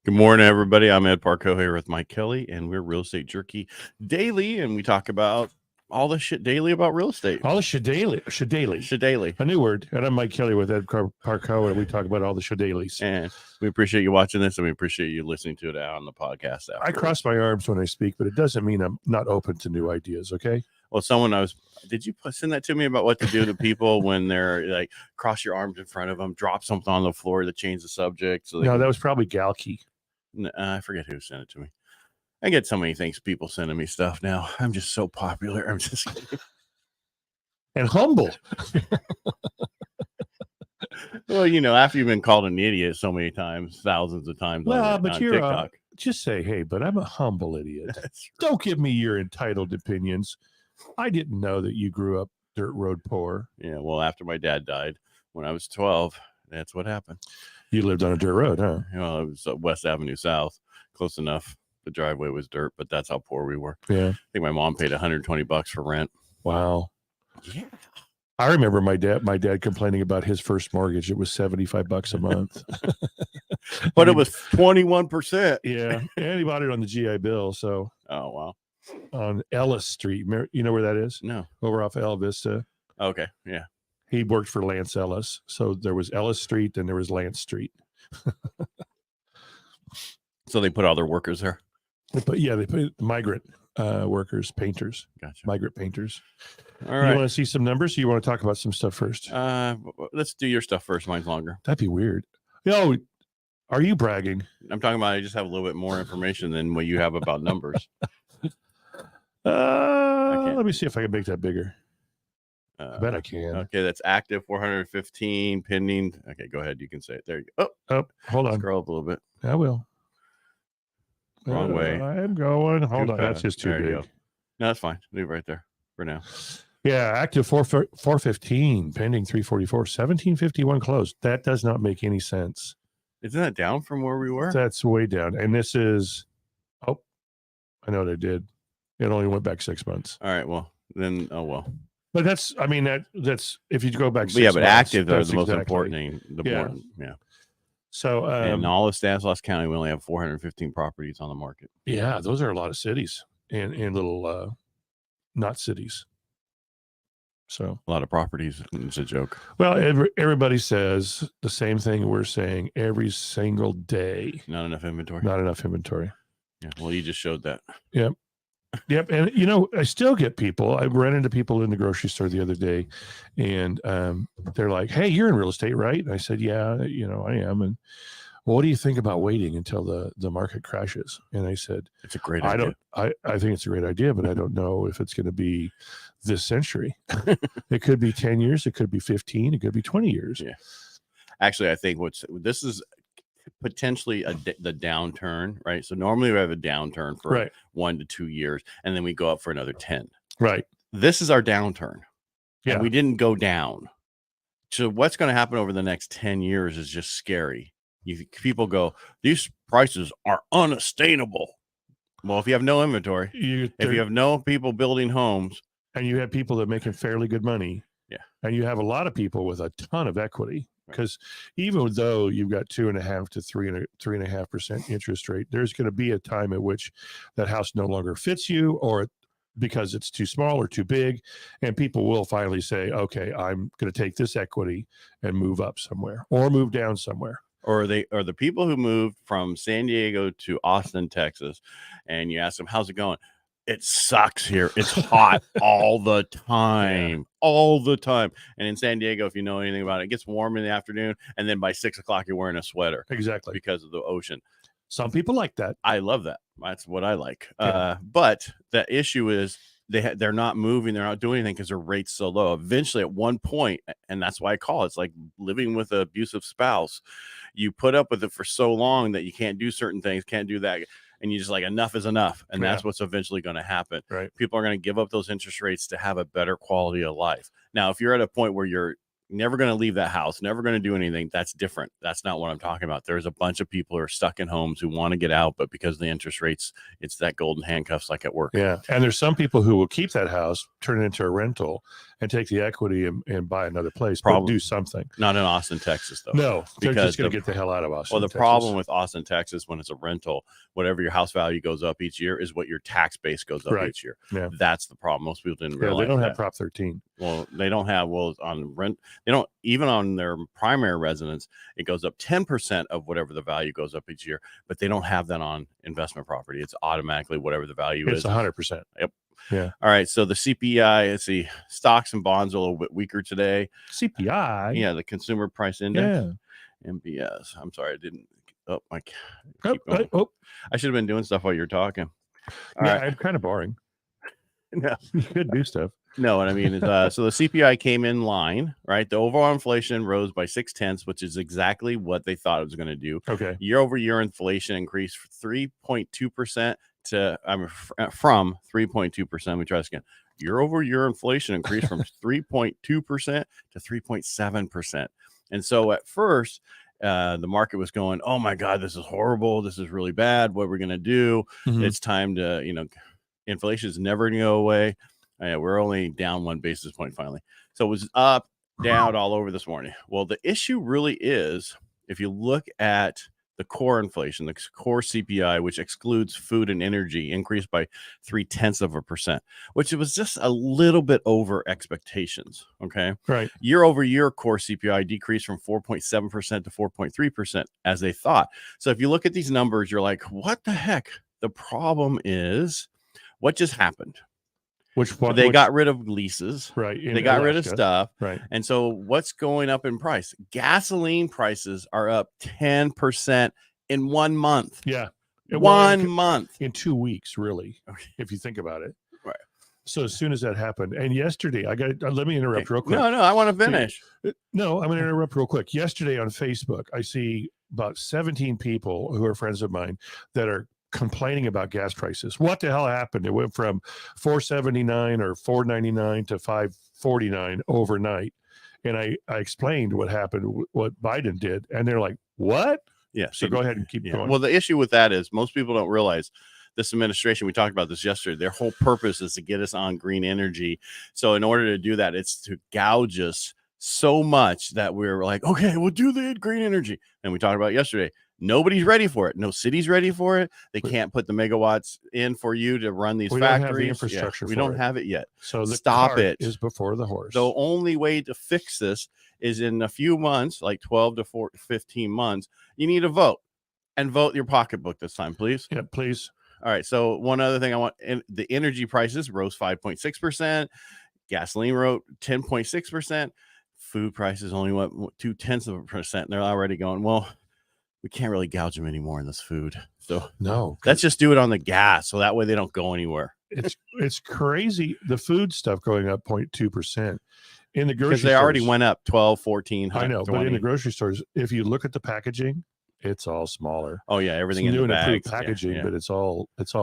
Good morning, everybody. I'm Ed Parcaut here with Mike Kelly, and we're Real Estate Jerky Daily, and we talk about all the shit daily about real estate. All the shadaily. Shadaily. A new word. And I'm Mike Kelly with Ed Parcaut, and we talk about all the shadailies. And we appreciate you watching this, and we appreciate you listening to it out on the podcast. I cross my arms when I speak, but it doesn't mean I'm not open to new ideas, okay? Well, did you send that to me about what to do to people when they're like, cross your arms in front of them, drop something on the floor to change the subject? So No, that was probably Galkey. I forget who sent it to me. I get so many things, people sending me stuff now. I'm just so popular. I'm just kidding. And humble. Well, after you've been called an idiot so many times, thousands of times on TikTok. Just say, hey, but I'm a humble idiot. Don't give me your entitled opinions. I didn't know that you grew up dirt road poor. Yeah, well, after my dad died when I was 12, that's what happened. You lived on a dirt road, huh? Well, it was West Avenue South, close enough. The driveway was dirt, but that's how poor we were. Yeah. I think my mom paid $120 for rent. Wow. Yeah. I remember my dad complaining about his first mortgage. It was $75 a month. But it was 21%. Yeah. And he bought it on the GI Bill. So. Oh, wow. On Ellis Street. You know where that is? No. Over off El Vista. Okay. Yeah. He worked for Lance Ellis. So there was Ellis Street and there was Lance Street. So they put all their workers there? They put migrant workers, painters. Gotcha. Migrant painters. All right. You want to see some numbers, or you want to talk about some stuff first? Let's do your stuff first. Mine's longer. That'd be weird. Yo, are you bragging? I'm talking about I just have a little bit more information than what you have about numbers. Let me see if I can make that bigger. I bet I can. Okay, that's active 415, pending. Okay, go ahead. You can say it. There you go. Oh, hold on. Scroll up a little bit. I will. Wrong way. I'm going. Hold on. That's just too there big. You go. No, that's fine. Leave it right there for now. Yeah, active 415, pending 344, 1751 closed. That does not make any sense. Isn't that down from where we were? That's way down. And this is, I know what I did. It only went back 6 months. All right. Well, then, But that's if you go back 6 months. But active are the most important thing. Yeah. So in all of Stanislaus County, we only have 415 properties on the market. Yeah, those are a lot of cities and little not cities. So a lot of properties. It's a joke. Well, everybody says the same thing we're saying every single day. Not enough inventory. Not enough inventory. Yeah. Well, you just showed that. Yep. Yep. And, I still get people. I ran into people in the grocery store the other day, and they're like, hey, you're in real estate, right? And I said, yeah, I am. And well, what do you think about waiting until the market crashes? And I said, it's a great idea. I think it's a great idea, but I don't know if it's going to be this century. It could be 10 years. It could be 15. It could be 20 years. Yeah. Actually, I think this is potentially the downturn, right? So normally we have a downturn for 1 to 2 years, and then we go up for another 10. Right. This is our downturn. Yeah. And we didn't go down. So what's going to happen over the next 10 years is just scary. People go, these prices are unsustainable. Well, if you have no inventory, if you have no people building homes, and you have people that are making fairly good money, and you have a lot of people with a ton of equity. Because even though you've got 2.5% to 3.5% interest rate, there's going to be a time at which that house no longer fits you, or because it's too small or too big, and people will finally say, okay, I'm going to take this equity and move up somewhere or move down somewhere. Or the people who moved from San Diego to Austin, Texas, and you ask them, how's it going? It sucks here. It's hot all the time, all the time. And in San Diego, if you know anything about it, it gets warm in the afternoon, and then by 6 o'clock, you're wearing a sweater. Exactly. Because of the ocean. Some people like that. I love that. That's what I like. Yeah. But the issue is they're not moving. They're not doing anything because their rate's so low. Eventually, at one point, and that's why I call it's like living with an abusive spouse. You put up with it for so long that you can't do certain things, can't do that. And you just like, enough is enough. And that's what's eventually going to happen. Right. People are going to give up those interest rates to have a better quality of life. Now, if you're at a point where you're never going to leave that house, never going to do anything, that's different. That's not what I'm talking about. There's a bunch of people who are stuck in homes who want to get out, but because of the interest rates, it's that golden handcuffs like at work. Yeah. And there's some people who will keep that house, turn it into a rental, and take the equity and buy another place, Probably but do something. Not in Austin, Texas, though. No, they're because just going to get the hell out of Austin. Well, the Texas. problem with Austin, Texas, when it's a rental, whatever your house value goes up each year is what your tax base goes up each year. Yeah. That's the problem. Most people didn't realize they don't that. have Prop 13. Well, they don't have, on rent, they don't, even on their primary residence, it goes up 10% of whatever the value goes up each year, but they don't have that on investment property. It's automatically whatever the value is. It's 100%. Yep. Yeah. All right. So the CPI, let's see, stocks and bonds are a little bit weaker today. CPI. Yeah. The consumer price index. Yeah. MBS. I'm sorry. I didn't. Oh, my. I should have been doing stuff while you're talking. All right. I'm kind of boring. No. You could do stuff. No, what I mean is, so the CPI came in line, right? The overall inflation rose by 0.6, which is exactly what they thought it was going to do. Okay. Year over year inflation increased 3.2% from 3.2%. Let me try this again. Year over year inflation increased from 3.2% to 3.7%. And so at first, the market was going, oh my God, this is horrible. This is really bad. What are we going to do? Mm-hmm. It's time to, inflation is never going to go away. We're only down 1 basis point finally. So it was up, down all over this morning. Well, the issue really is, if you look at the core inflation, the core CPI, which excludes food and energy, increased by 0.3%, which it was just a little bit over expectations. Okay. Right. Year over year, core CPI decreased from 4.7% to 4.3% as they thought. So if you look at these numbers, you're like, what the heck? The problem is what just happened? They got rid of leases, right? They got rid of stuff, right? And so what's going up in price? Gasoline prices are up 10% in 1 month. Yeah, 1 month in 2 weeks, really. Okay. If you think about it, right? So as soon as that happened, and yesterday, let me interrupt real quick. No, I want to finish. No, I'm going to interrupt real quick. Yesterday on Facebook, I see about 17 people who are friends of mine that are complaining about gas prices. What the hell happened? It went from $4.79 or $4.99 to $5.49 overnight. And I explained what happened, what Biden did, and they're like, "What?" Yeah. So go ahead and keep going. Well, the issue with that is most people don't realize this administration, we talked about this yesterday, their whole purpose is to get us on green energy. So in order to do that, it's to gouge us so much that we're like, okay, we'll do the green energy. And we talked about it yesterday. Nobody's ready for it. No city's ready for it. They can't put the megawatts in for you to run these factories. Don't have the infrastructure. We don't have it yet. So the stop it. Is before the horse. The only way to fix this is in a few months, like 12 to 15 months. You need to vote and vote your pocketbook this time, please. Yeah, please. All right. So one other thing the energy prices rose 5.6%. Gasoline rose 10.6%. Food prices only went 0.2%. And they're already going, well, we can't really gouge them anymore in this food. So no, let's just do it on the gas. So that way they don't go anywhere. It's crazy. The food stuff going up 0.2%. In the grocery stores, because they already went up 12, 14. I know, 20. But in the grocery stores, if you look at the packaging, it's all smaller. Oh yeah, everything in the bags. Packaging, but it's all less a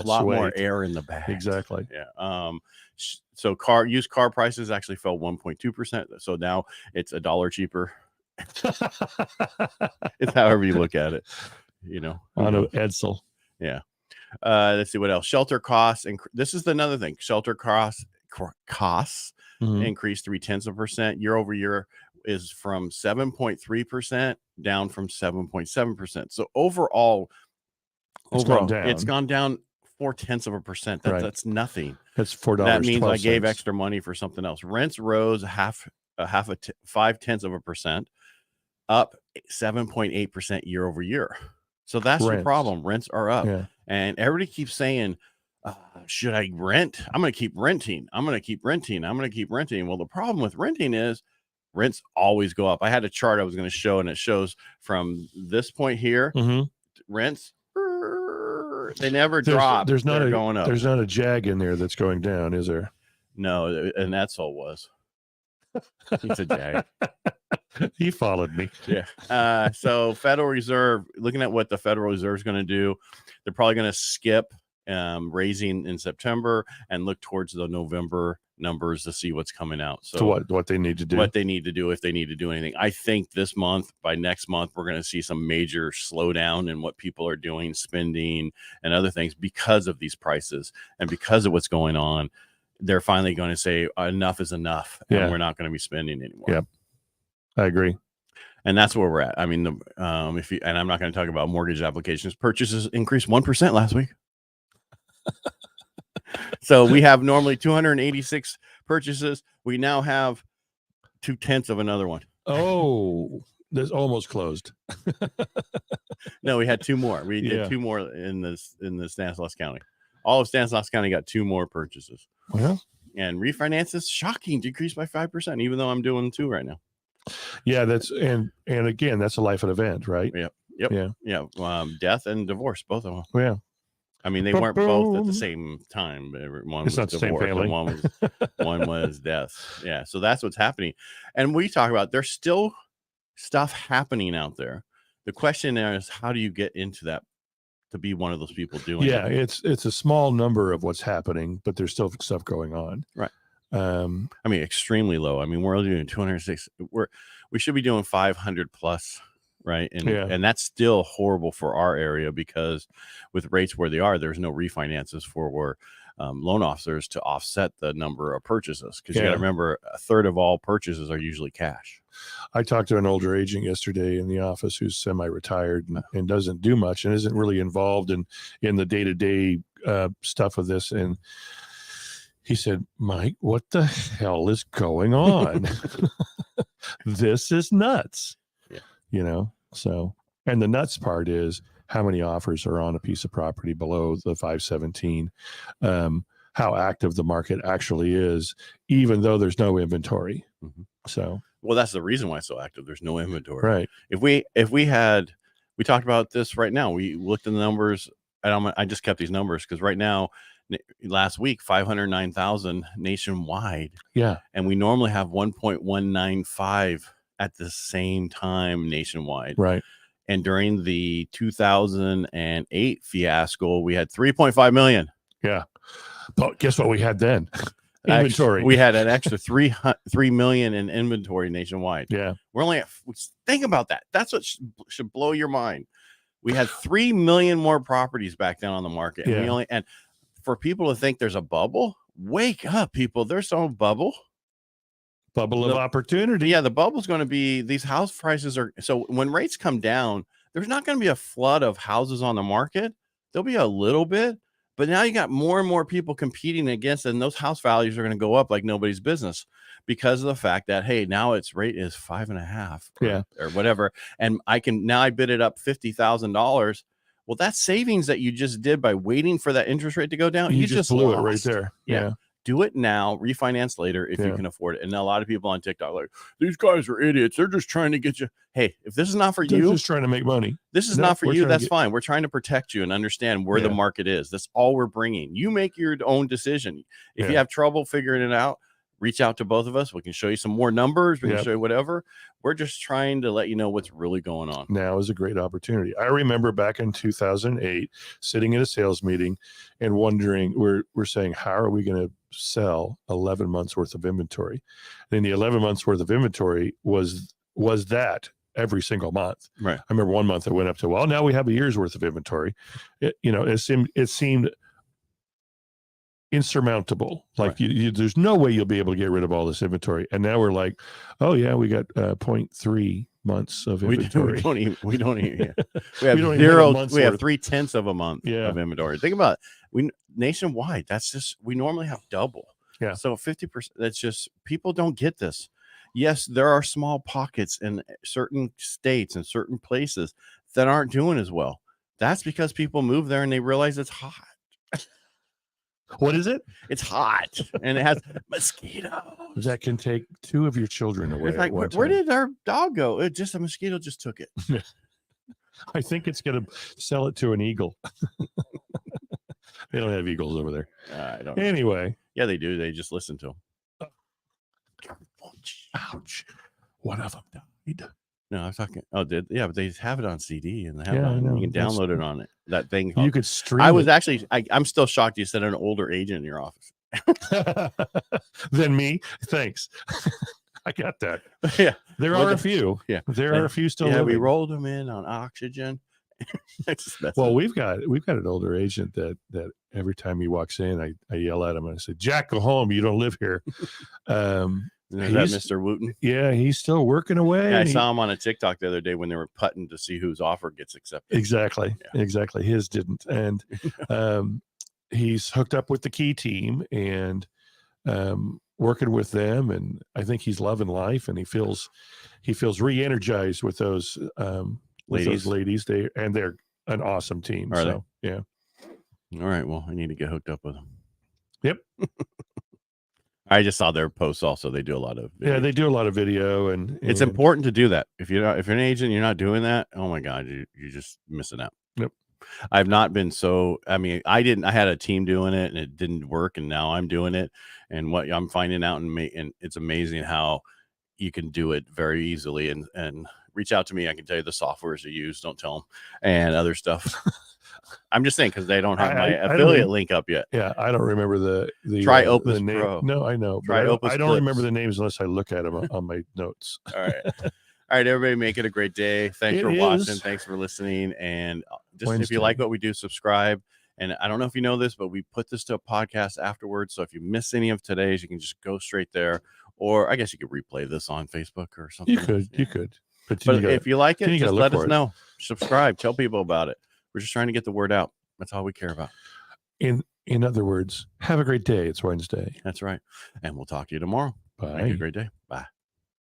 lot more air in the bag. Exactly. Yeah. So used car prices actually fell 1.2%. So now it's $1 cheaper. It's however you look at it, on an Edsel. Yeah. Let's see what else. Shelter costs, and this is another thing. Shelter costs increased 0.3% year over year, is from 7.3% down from 7.7%. So overall, it's gone down 0.4%. That's nothing. That's $4. That means I gave extra money for something else. Rents rose 0.5%, up 7.8% year over year. So that's the problem. Rents are up, and everybody keeps saying, should I rent? I'm going to keep renting. I'm going to keep renting. I'm going to keep renting. Well, the problem with renting is rents always go up. I had a chart I was going to show, and it shows from this point here, rents, they never drop. There's not going up. There's not a Jag in there that's going down, is there? No, and that's all was. He's a Jag. He followed me. Yeah. So Federal Reserve, looking at what the Federal Reserve is going to do, they're probably going to skip raising in September and look towards the November numbers to see what's coming out. So what they need to do, if they need to do anything. I think this month, by next month, we're going to see some major slowdown in what people are doing, spending and other things because of these prices and because of what's going on. they're finally going to say enough is enough, and we're not going to be spending anymore. Yeah, I agree. And that's where we're at. I mean, if you, and I'm not going to talk about mortgage applications, purchases increased 1% last week. So we have normally 286 purchases. We now have 0.2 of another one. Oh, this almost closed. No, we had 2 more. We did 2 more in the Stanislaus County. All of Stanislaus County got 2 more purchases. Well, and refinances, shocking, decreased by 5%, even though I'm doing 2 right now. Yeah, that's and again, that's a life event, right? Yeah. Death and divorce, both of them. Yeah. I mean, they weren't both at the same time. One was divorce, and one was death. Yeah, so that's what's happening. And we talk about there's still stuff happening out there. The question is, how do you get into that to be one of those people doing it? Yeah, it's a small number of what's happening, but there's still stuff going on. Right. I mean, extremely low. I mean, we're only doing 206. We should be doing 500 plus. Right. And that's still horrible for our area, because with rates where they are, there's no refinances for loan officers to offset the number of purchases. Because you got to remember, a third of all purchases are usually cash. I talked to an older agent yesterday in the office who's semi-retired and doesn't do much and isn't really involved in the day-to-day stuff of this. And he said, Mike, what the hell is going on? This is nuts. So, and the nuts part is how many offers are on a piece of property below the 517, how active the market actually is, even though there's no inventory. Mm-hmm. So, well, that's the reason why it's so active. There's no inventory. Right. If we talked about this right now, we looked at the numbers, and I just kept these numbers because right now, last week, 509,000 nationwide. Yeah. And we normally have 1.195 at the same time nationwide. Right. And during the 2008 fiasco, we had 3.5 million. Yeah. But guess what we had then? Inventory. We had an extra 3 million in inventory nationwide. Yeah. We're only think about that. That's what should blow your mind. We had 3 million more properties back then on the market. Yeah. And for people to think there's a bubble, wake up, people. There's no bubble. Bubble of opportunity. Yeah, the bubble's going to be, these house prices are, so when rates come down, there's not going to be a flood of houses on the market. There'll be a little bit, but now you got more and more people competing against, and those house values are going to go up like nobody's business because of the fact that, hey, now its rate is 5.5 or whatever. And I bid it up $50,000. Well, that savings that you just did by waiting for that interest rate to go down, you just blew lost. it right there. Yeah. Do it now, refinance later if you can afford it. And a lot of people on TikTok are like, these guys are idiots. They're just trying to get you. Hey, if this is not for you, just trying to make money. This is not for you. That's fine. We're trying to protect you and understand where the market is. That's all we're bringing. You make your own decision. If you have trouble figuring it out, reach out to both of us. We can show you some more numbers. We can show you whatever. We're just trying to let you know what's really going on. Now is a great opportunity. I remember back in 2008, sitting in a sales meeting and wondering, we're saying, how are we going to sell 11 months worth of inventory? And the 11 months worth of inventory was that every single month. Right. I remember one month it went up to, well, now we have a year's worth of inventory. It seemed insurmountable. Like there's no way you'll be able to get rid of all this inventory. And now we're like, oh yeah, we got 0.3 months of inventory. We don't even we have zero. We have 0.3 of a month of inventory. Think about it. We nationwide. That's just, we normally have double. Yeah. So 50%. That's just, people don't get this. Yes, there are small pockets in certain states and certain places that aren't doing as well. That's because people move there and they realize it's hot. What is it? It's hot and it has mosquitoes that can take 2 of your children away. It's like, where did our dog go? A mosquito just took it. I think it's going to sell it to an eagle. They don't have eagles over there. I don't know. Anyway. Yeah, they do. They just listen to them. Ouch. One of them died. No, I'm talking. Oh, but they have it on CD and they have you can download it on it. That thing. You could stream. I'm still shocked you said an older agent in your office. Than me. Thanks. I got that. Yeah. There are a few. Yeah. There are a few still. Yeah, living. we rolled them in on oxygen Well, we've got an older agent that every time he walks in, I yell at him and I say, Jack, go home. You don't live here. Is that Mr. Wooten? Yeah, he's still working away. Yeah, I saw him on a TikTok the other day when they were putting to see whose offer gets accepted. Exactly. His didn't. And he's hooked up with the key team and working with them. And I think he's loving life, and he feels re-energized with those ladies. They're an awesome team. Are so they? Yeah. All right. Well, I need to get hooked up with them. Yep. I just saw their posts also. They do a lot of video. Yeah, they do a lot of video, and it's important to do that. If you're an agent and you're not doing that, oh my God, you're just missing out. Yep. I've not been I had a team doing it and it didn't work, and now I'm doing it. And what I'm finding out and it's amazing how you can do it very easily, and reach out to me. I can tell you the softwares you use. Don't tell them, and other stuff. I'm just saying, because they don't have my affiliate link up yet. Yeah, I don't remember the Try Opus the name. Pro. No, I know. Try Opus. I don't remember the names unless I look at them on my notes. All right. All right, everybody, make it a great day. Thanks for watching. Thanks for listening. And just if you like what we do, subscribe. And I don't know if you know this, but we put this to a podcast afterwards. So if you miss any of today's, you can just go straight there. Or I guess you could replay this on Facebook or something. You could. But if you like it, just let us know. Subscribe. Tell people about it. We're just trying to get the word out. That's all we care about. In other words, have a great day. It's Wednesday. That's right. And we'll talk to you tomorrow. Bye. Make it a great day. Bye.